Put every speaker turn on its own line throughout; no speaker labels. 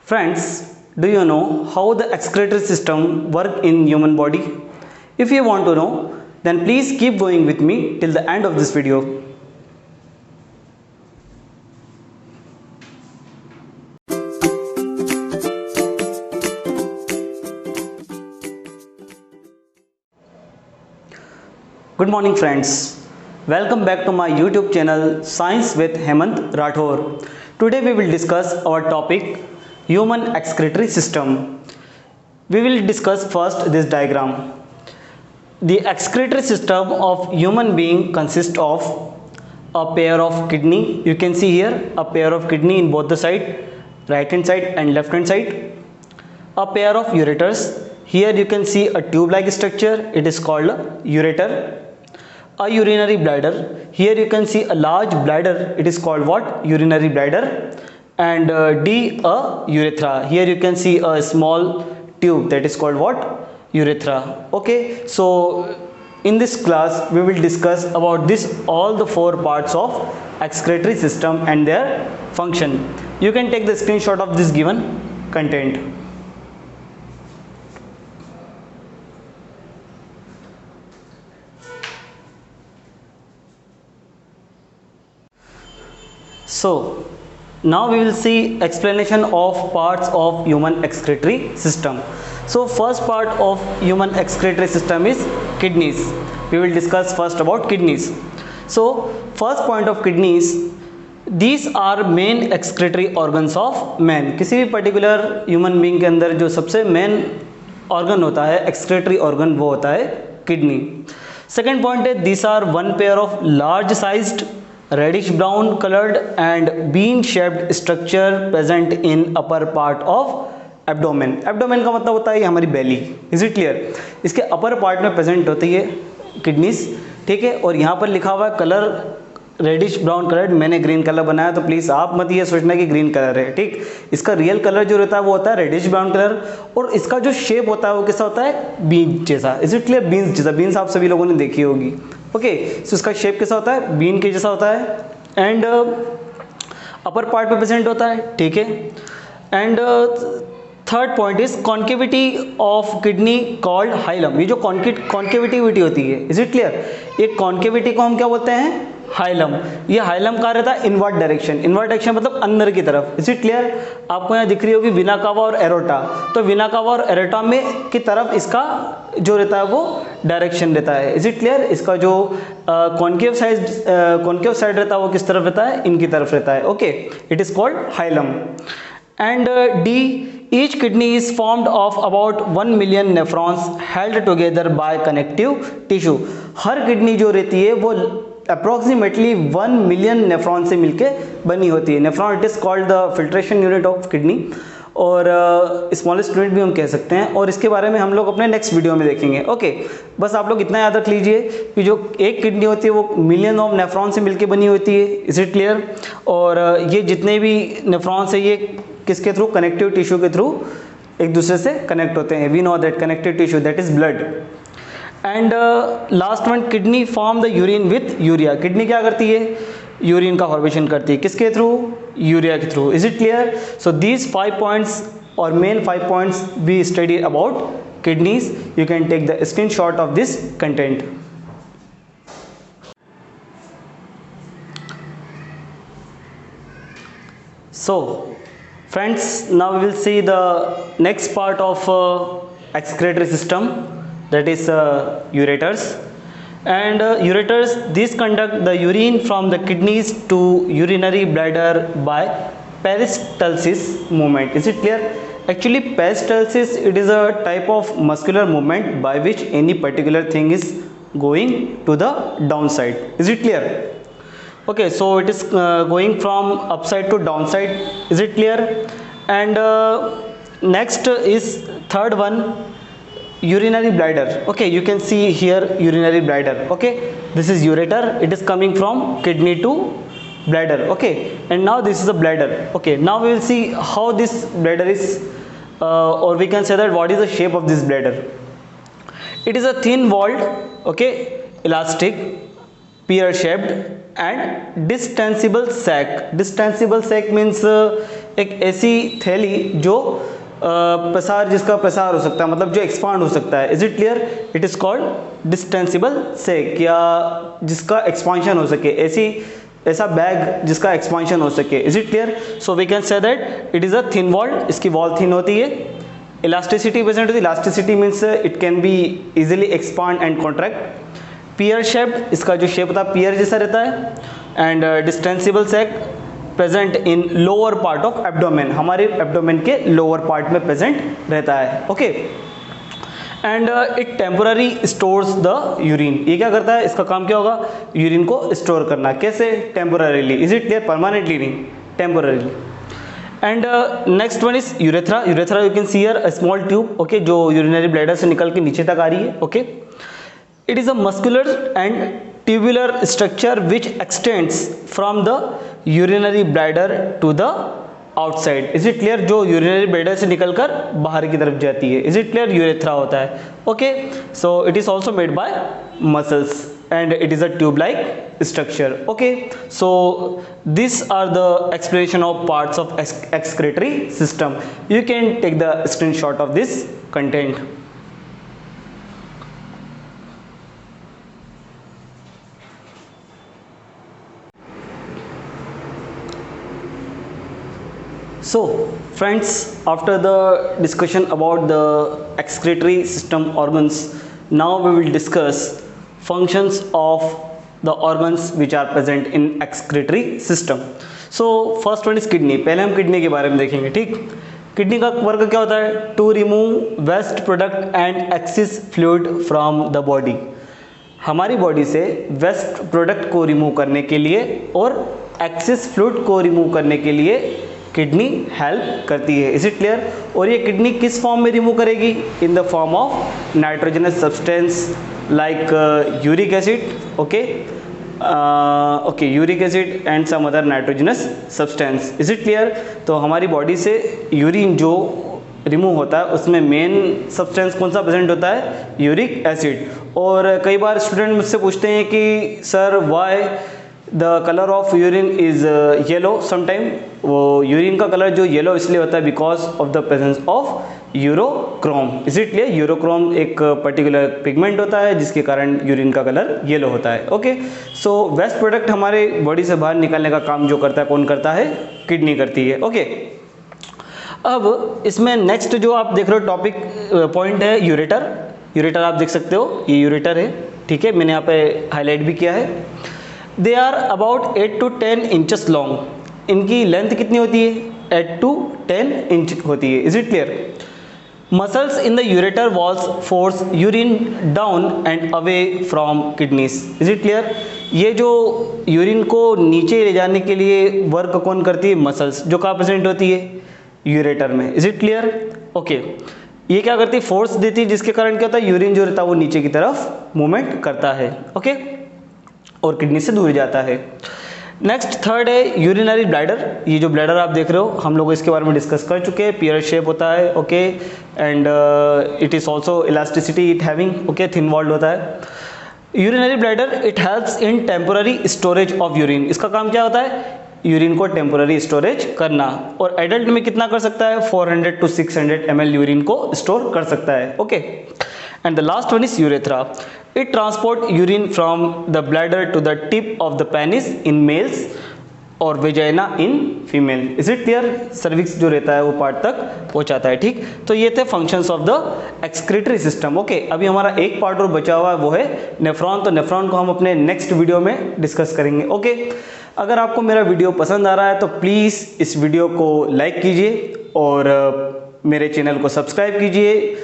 Friends, do you know how the excretory system work in human body? If you want to know, then please keep going with me till the end of this video. Good morning friends. Welcome back to my YouTube channel Science with Hemantrathore. Today we will discuss our topic human excretory system. We will discuss first this diagram. The excretory system of human being consists of a pair of kidney. You can see here a pair of kidney in both the side, right hand side and left hand side. A pair of ureters. Here you can see a tube like structure. It is called a ureter. A urinary bladder. Here you can see a large bladder. It is called what? Urinary bladder. And D, a urethra. Here you can see a small tube, that is called what? Urethra. Okay, so in this class we will discuss about this all the four parts of excretory system and their function. You can take the screenshot of this given content. So now we will see explanation of parts of human excretory system. So first part of human excretory system is kidneys. We will discuss first about kidneys. So first point of kidneys, these are main excretory organs of man. किसी भी particular human being के अंदर जो सबसे main organ होता है excretory organ वो होता है kidney. Second point है, these are one pair of large sized reddish brown colored and bean shaped structure present in upper part of abdomen. Abdomen का मतलब होता है हमारी belly. Is it clear? इसके upper part में present होती है kidneys, ठीक है. और यहाँ पर लिखा हुआ है कलर रेडिश ब्राउन कलर. मैंने ग्रीन कलर बनाया तो प्लीज़ आप मत ये सोचना कि ग्रीन कलर है, ठीक. इसका रियल कलर जो रहता है वो होता है रेडिश ब्राउन कलर. और इसका जो शेप होता है वो कैसा होता है? बीन जैसा. Is it clear? बीन्स जैसा. बीन्स आप सभी लोगों ने देखी होगी. ओके, सो इसका शेप कैसा होता है? बीन के जैसा होता है. एंड अपर पार्ट पे प्रेजेंट होता है, ठीक है. And third point is concavity of kidney called hilum. ये जो कॉन्केविटिविटी होती है, इज इट क्लियर? ये कॉन्केविटी को हम क्या बोलते हैं? हाइलम. ये हाइलम कहाँ रहता है? Invert direction. इनवर्ट डायरेक्शन मतलब अंदर की तरफ. Is it clear? आपको यहाँ दिख रही होगी विना कावा और एरोटा. तो विना कावा और एरोटा में की तरफ इसका जो रहता है वो डायरेक्शन रहता है. Is it clear? इसका जो कॉन्केव साइड रहता है वो किस तरफ रहता है? इनकी तरफ रहता है. Okay, it is called hilum. And D, each kidney is formed of about 1 million nephrons held together by connective tissue. Her kidney जो रहती है वो अप्रोक्सीमेटली 1 मिलियन नेफ्रॉन से मिलके बनी होती है. Nephron it is called the filtration unit of kidney, और स्मॉलेस्ट यूनिट भी हम कह सकते हैं. और इसके बारे में हम लोग अपने नेक्स्ट वीडियो में देखेंगे. ओके, बस आप लोग इतना याद रख लीजिए कि जो एक किडनी होती है वो मिलियन ऑफ नेफ्रॉन से मिलके बनी होती है. Is it clear? और ये जितने भी नेफ्रॉन्स है ये किसके थ्रू? कनेक्टिव टिश्यू के थ्रू एक दूसरे से कनेक्ट होते हैं. We know that connective tissue, that is blood. And last one, kidney form the urine with urea. Kidney क्या करती है? यूरिन का फॉर्मेशन करती है. किसके थ्रू? यूरिया के through. Is it clear? So these 5 points और main 5 points we study about kidneys. You can take the screenshot of this content. So friends, now we will see the next part of excretory system, that is ureters. And ureters, these conduct the urine from the kidneys to urinary bladder by peristalsis movement. Is it clear? Actually peristalsis, it is a type of muscular movement by which any particular thing is going to the downside. Is it clear? Okay, so it is going from upside to downside. Is it clear? And next is third one, urinary bladder. Okay, you can see here urinary bladder. Okay, this is ureter. It is coming from kidney to bladder. Okay, and now this is a bladder. Okay, now we will see how this bladder is, or we can say that what is the shape of this bladder. It is a thin walled, okay, elastic, pear shaped and distensible sac. Distensible sac means एक ऐसी थैली जो प्रसार, जिसका प्रसार हो सकता है, मतलब जो एक्सपांड हो सकता है। Is it clear? It is called distensible sac, या जिसका एक्सपांशन हो सके, ऐसा बैग जिसका एक्सपांशन हो सके। Is it clear? So we can say that it is a thin walled, इसकी वॉल थिन होती है। इलास्टिसिटी प्रेजेंट होती है, elasticity means it can be easily expand and contract. Pear shaped, इसका जो शेप होता है पियर जैसा रहता है। And distensible sac present in lower part of abdomen, हमारे एब्डोमेन के लोअर पार्ट में प्रेजेंट रहता है। Okay, and it temporary stores the urine, ये क्या करता है, इसका काम क्या होगा, यूरिन को स्टोर करना। कैसे? Temporarily. Is it clear? Permanently नहीं, temporarily. And next one is urethra. Urethra you can see here a small tube, okay, जो यूरिनरी ब्लैडर से निकल के नीचे तक आ रही है। Okay, it is a muscular and tubular structure which extends from the urinary bladder to the outside. is it clear? जो urinary bladder से निकलकर बाहर की तरफ जाती है। is it clear? urethra होता है। okay, so it is also made by muscles and it is a tube like structure. okay, so these are the explanation of parts of excretory system. you can take the screenshot of this content. So friends, after the discussion about the excretory system organs, now we will discuss functions of the organs which are present in excretory system. So first one is kidney. पहले हम kidney के बारे में देखेंगे। ठीक, kidney का work क्या होता है? To remove waste product and excess fluid from the body, हमारी बॉडी से वेस्ट प्रोडक्ट को रिमूव करने के लिए और एक्सेस फ्लूइड को रिमूव करने के लिए किडनी हेल्प करती है। Is it clear? और ये किडनी किस फॉर्म में रिमूव करेगी? In the form of nitrogenous substance like uric acid. Okay, uric acid and some other nitrogenous substance. Is it clear? तो हमारी बॉडी से यूरिन जो रिमूव होता है उसमें मेन सब्सटेंस कौन सा प्रेजेंट होता है? Uric acid. और कई बार स्टूडेंट मुझसे पूछते हैं कि sir why the colour of urine is yellow sometime. वो यूरिन का कलर जो येलो इसलिए होता है because of the presence of urochrome. Is it clear? Urochrome एक पर्टिकुलर पिगमेंट होता है जिसके कारण यूरिन का कलर येलो होता है। ओके, सो वेस्ट प्रोडक्ट हमारे बॉडी से बाहर निकालने का काम जो करता है, कौन करता है? किडनी करती है। ओके, अब इसमें नेक्स्ट जो आप देख रहे हो टॉपिक पॉइंट है यूरेटर। यूरेटर आप देख सकते हो, ये यूरेटर है। ठीक है, मैंने यहाँ पे हाईलाइट भी किया है। They are about 8 to 10 inches long. इनकी लेंथ कितनी होती है? 8 to 10 इंच होती है। Is it clear? Muscles in the ureter walls force urine down and away from kidneys. Is it clear? ये जो यूरिन को नीचे ले जाने के लिए वर्क कौन करती है? मसल्स, जो कहाँ प्रेजेंट होती है? यूरेटर में। Is it clear? ओके, ये क्या करती है? फोर्स देती है, जिसके कारण क्या होता है? यूरिन जो रहता है वो नीचे की तरफ मूवमेंट करता है। ओके, और किडनी से दूर जाता है। नेक्स्ट थर्ड है यूरिनरी ब्लैडर। ये जो ब्लैडर आप देख रहे हो, हम लोग इसके बारे में डिस्कस कर चुके हैं। पियर शेप होता है। Okay, and it is also elasticity it having. Okay, thin walled होता है। Urinary bladder it helps in temporary storage of urine. इसका काम क्या होता है? यूरिन को टेम्पोररी स्टोरेज करना। और एडल्ट में कितना कर सकता है? 400 to 600 ml यूरिन को स्टोर कर सकता है। Okay, and the last one is urethra. It transport urine from the bladder to the tip of the penis in males और vagina in female. Is it clear? Cervix जो रहता है वो part तक पहुंचाता है। ठीक, तो ये थे functions of the excretory system. Okay, अभी हमारा एक पार्ट और बचा हुआ है, वो है नेफ्रॉन। तो नेफ्रॉन को हम अपने नेक्स्ट वीडियो में डिस्कस करेंगे। ओके, अगर आपको मेरा वीडियो पसंद आ रहा है तो प्लीज़ इस वीडियो को लाइक कीजिए और मेरे चैनल को सब्सक्राइब कीजिए।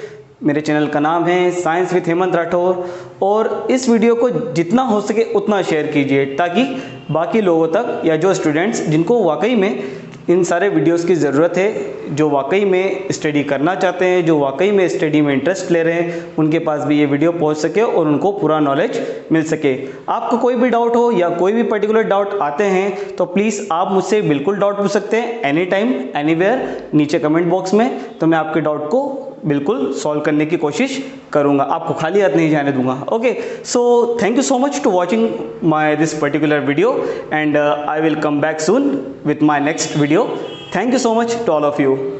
मेरे चैनल का नाम है साइंस विद हेमंत राठौर, और इस वीडियो को जितना हो सके उतना शेयर कीजिए ताकि बाकी लोगों तक, या जो स्टूडेंट्स जिनको वाकई में इन सारे वीडियोस की ज़रूरत है, जो वाकई में स्टडी करना चाहते हैं, जो वाकई में स्टडी में इंटरेस्ट ले रहे हैं, उनके पास भी ये वीडियो पहुंच सके और उनको पूरा नॉलेज मिल सके। आपको कोई भी डाउट हो या कोई भी पर्टिकुलर डाउट आते हैं तो प्लीज़ आप मुझसे बिल्कुल डाउट पूछ सकते हैं, एनी टाइम एनीवेयर, नीचे कमेंट बॉक्स में। तो मैं आपके डाउट को बिल्कुल सॉल्व करने की कोशिश करूंगा, आपको खाली हाथ नहीं जाने दूंगा। Okay, so thank you so much to watching my this particular video, and I will come back soon with my next video. Thank you so much to all of you.